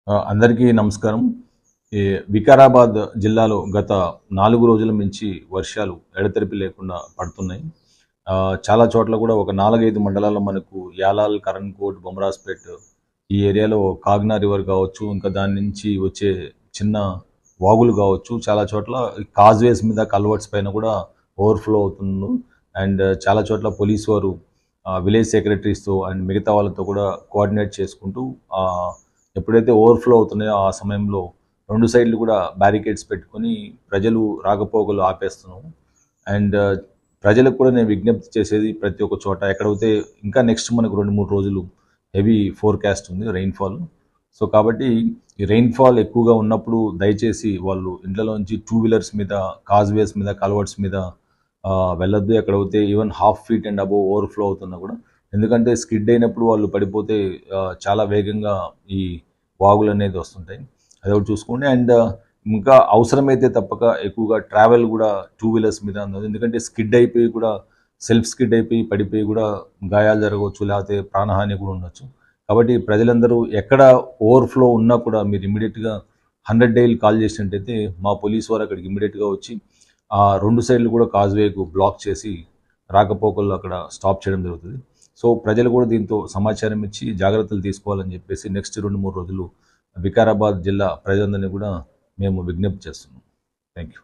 అందరికీ నమస్కారం. ఈ వికారాబాద్ జిల్లాలో గత 4 రోజుల నుంచి వర్షాలు ఎడతెరిపి లేకుండా పడుతున్నాయి. చాలా చోట్ల కూడా ఒక 4, 5 మండలాల్లో మనకు యాలాల్, కరణ్‌కోట్, బొమరాజ్‌పేట్ ఈ ఏరియాలో కాగ్నా రివర్ కావచ్చు, ఇంకా దాని నుంచి వచ్చే చిన్న వాగులు కావచ్చు, చాలా చోట్ల కాజ్‌వేస్ మీద కల్వర్ట్స్ పైన కూడా ఓవర్‌ఫ్లో అవుతుంది. అండ్ చాలా చోట్ల పోలీసు వారు విలేజ్ సెక్రటరీస్‌తో అండ్ మిగతా వాళ్ళతో కూడా కోఆర్డినేట్ చేసుకుంటూ ఎప్పుడైతే ఓవర్‌ఫ్లో అవుతున్నాయో ఆ సమయంలో 2 సైడ్‌లు కూడా బ్యారికేడ్స్ పెట్టుకొని ప్రజలు రాకపోకలు ఆపేస్తున్నాం. అండ్ ప్రజలకు కూడా నేను విజ్ఞప్తి చేసేది, ప్రతి ఒక్క చోట ఎక్కడైతే ఇంకా నెక్స్ట్ మనకు 2, 3 రోజులు హెవీ ఫోర్‌కాస్ట్ ఉంది రెయిన్‌ఫాల్. సో కాబట్టి ఈ రెయిన్‌ఫాల్ ఎక్కువగా ఉన్నప్పుడు దయచేసి వాళ్ళు ఇంట్లలోంచి 2 వీలర్స్ మీద, కాజ్‌వేస్ మీద, కల్వర్ట్స్ మీద వెళ్ళొద్దు. ఎక్కడైతే even half feet and above overflow అవుతున్నా కూడా, ఎందుకంటే స్కిడ్ అయినప్పుడు వాళ్ళు పడిపోతే చాలా వేగంగా ఈ వాగులు అనేది వస్తుంటాయి. అదొకటి చూసుకోండి. అండ్ ఇంకా అవసరమైతే తప్పక ఎక్కువగా ట్రావెల్ కూడా 2 వీలర్స్ మీద అన్నది, ఎందుకంటే స్కిడ్ అయిపోయి కూడా సెల్ఫ్ స్కిడ్ అయిపోయి పడిపోయి కూడా గాయాలు జరగవచ్చు, లేకపోతే ప్రాణహాని కూడా ఉండొచ్చు. కాబట్టి ప్రజలందరూ ఎక్కడ ఓవర్‌ఫ్లో ఉన్నా కూడా మీరు ఇమ్మీడియట్‌గా 100 డైల్ కాల్ చేసినట్టయితే మా పోలీసు వారు అక్కడికి ఇమ్మీడియట్‌గా వచ్చి 2 సైడ్లు కూడా కాజ్‌వేకు బ్లాక్ చేసి రాకపోకలు అక్కడ స్టాప్ చేయడం జరుగుతుంది. సో ప్రజలు కూడా దీంతో సమాచారం ఇచ్చి జాగ్రత్తలు తీసుకోవాలని చెప్పేసి నెక్స్ట్ 2, 3 రోజులు వికారాబాద్ జిల్లా ప్రజలందరినీ కూడా మేము విజ్ఞప్తి చేస్తున్నాం. Thank you.